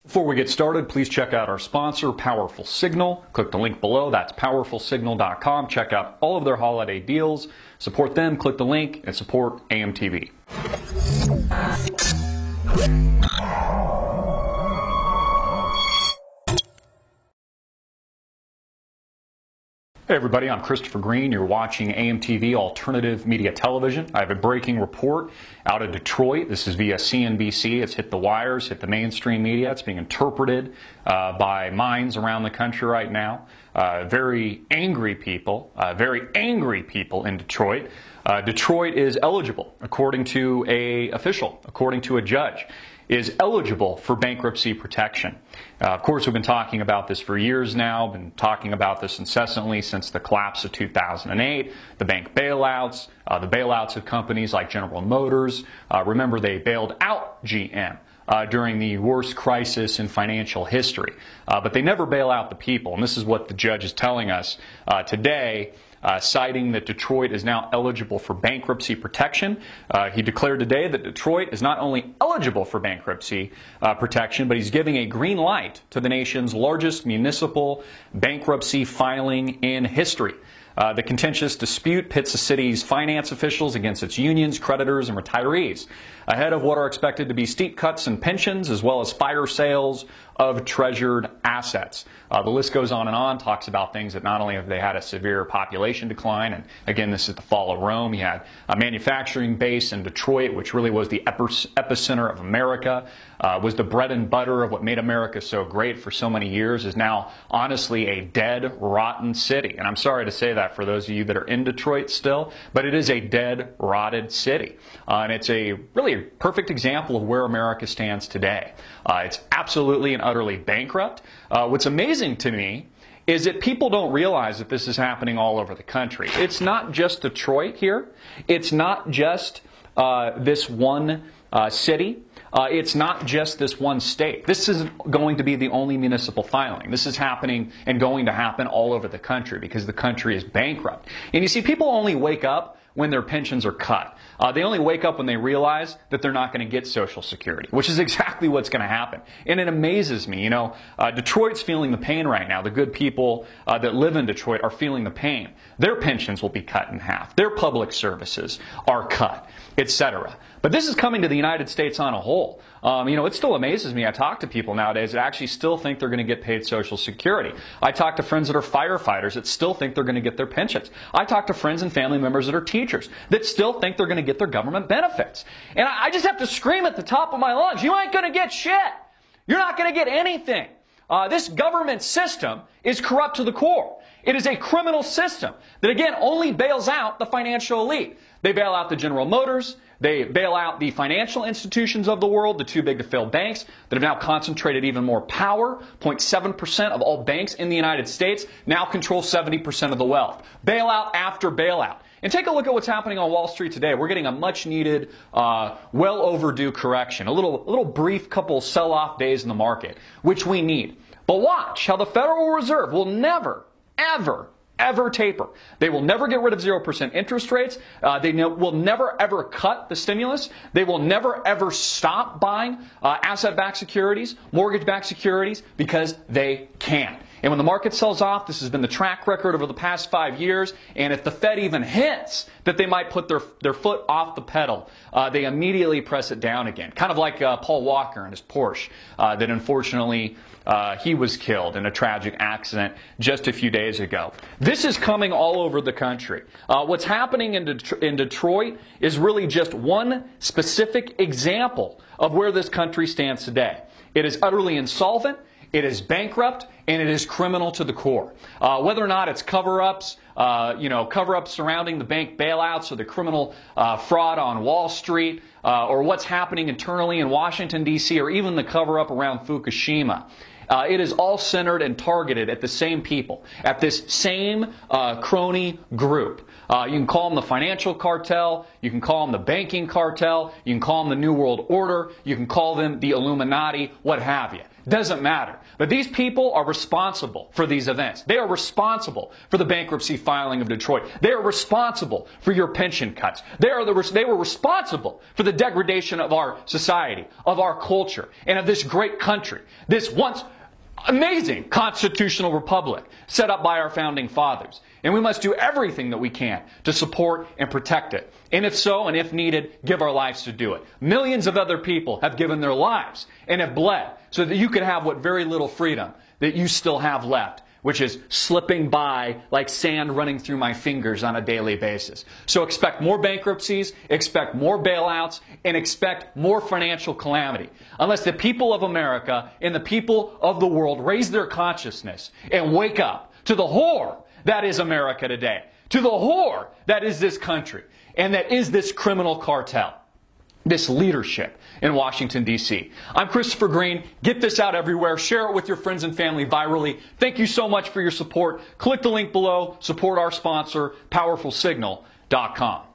Before we get started, please check out our sponsor, Powerful Signal. Click the link below. That's powerfulsignal.com. Check out all of their holiday deals. Support them. Click the link and support AMTV. Hey everybody, I'm Christopher Green. You're watching AMTV Alternative Media Television. I have a breaking report out of Detroit. This is via CNBC. It's hit the wires, hit the mainstream media. It's being interpreted by minds around the country right now. Very angry people in Detroit. Detroit is eligible, according to an official, according to a judge, is eligible for bankruptcy protection. Of course, we've been talking about this for years now, been talking about this incessantly since the collapse of 2008, the bank bailouts, the bailouts of companies like General Motors. Remember, they bailed out GM during the worst crisis in financial history. But they never bail out the people, and this is what the judge is telling us today. Citing that Detroit is now eligible for bankruptcy protection. He declared today that Detroit is not only eligible for bankruptcy protection, but he's giving a green light to the nation's largest municipal bankruptcy filing in history. The contentious dispute pits the city's finance officials against its unions, creditors, and retirees, ahead of what are expected to be steep cuts in pensions as well as fire sales of treasured assets. The list goes on and on, talks about things that not only have they had a severe population decline, and again, this is the fall of Rome. You had a manufacturing base in Detroit, which really was the epicenter of America, was the bread and butter of what made America so great for so many years, is now honestly a dead, rotten city. And I'm sorry to say that for those of you that are in Detroit still, but it is a dead, rotted city. And it's really a perfect example of where America stands today. It's absolutely and utterly bankrupt. What's amazing to me is that people don't realize that this is happening all over the country. It's not just Detroit here. It's not just this one city. It's not just this one state. This isn't going to be the only municipal filing. This is happening and going to happen all over the country because the country is bankrupt. And you see, people only wake up when their pensions are cut. They only wake up when they realize that they're not going to get Social Security, which is exactly what's going to happen. And it amazes me. You know, Detroit's feeling the pain right now. The good people that live in Detroit are feeling the pain. Their pensions will be cut in half. Their public services are cut, etc. But this is coming to the United States on a whole. You know, it still amazes me. I talk to people nowadays that actually still think they're going to get paid Social Security. I talk to friends that are firefighters that still think they're going to get their pensions. I talk to friends and family members that are teachers that still think they're going to get their government benefits. And I just have to scream at the top of my lungs, you ain't going to get shit. You're not going to get anything. This government system is corrupt to the core. It is a criminal system that, again, only bails out the financial elite. They bail out the General Motors. They bail out the financial institutions of the world, the too big to fail banks that have now concentrated even more power. 0.7% of all banks in the United States now control 70% of the wealth. Bailout after bailout. And take a look at what's happening on Wall Street today. We're getting a much needed, well overdue correction. A little brief couple sell-off days in the market, which we need. But watch how the Federal Reserve will never, ever taper. They will never get rid of 0% interest rates. They will never ever cut the stimulus. They will never ever stop buying asset-backed securities, mortgage-backed securities, because they can. And when the market sells off, this has been the track record over the past 5 years, and if the Fed even hints that they might put their foot off the pedal, they immediately press it down again. Kind of like Paul Walker and his Porsche that unfortunately he was killed in a tragic accident just a few days ago. This is coming all over the country. What's happening in Detroit is really just one specific example of where this country stands today. It is utterly insolvent. It is bankrupt, and it is criminal to the core. Whether or not it's cover-ups, cover-ups surrounding the bank bailouts or the criminal fraud on Wall Street, or what's happening internally in Washington, D.C., or even the cover-up around Fukushima. It is all centered and targeted at the same people, at this same crony group. You can call them the financial cartel, you can call them the banking cartel, you can call them the New World Order, you can call them the Illuminati, what have you. Doesn't matter. But these people are responsible for these events. They are responsible for the bankruptcy filing of Detroit. They are responsible for your pension cuts. They were responsible for the degradation of our society, of our culture, and of this great country, this once amazing constitutional republic set up by our founding fathers. And we must do everything that we can to support and protect it. And if so, and if needed, give our lives to do it. Millions of other people have given their lives and have bled so that you can have what very little freedom that you still have left, which is slipping by like sand running through my fingers on a daily basis. So expect more bankruptcies, expect more bailouts, and expect more financial calamity. Unless the people of America and the people of the world raise their consciousness and wake up to the horror that is America today, to the horror that is this country, and that is this criminal cartel, this leadership in Washington, D.C. I'm Christopher Green. Get this out everywhere. Share it with your friends and family virally. Thank you so much for your support. Click the link below. Support our sponsor, PowerfulSignal.com.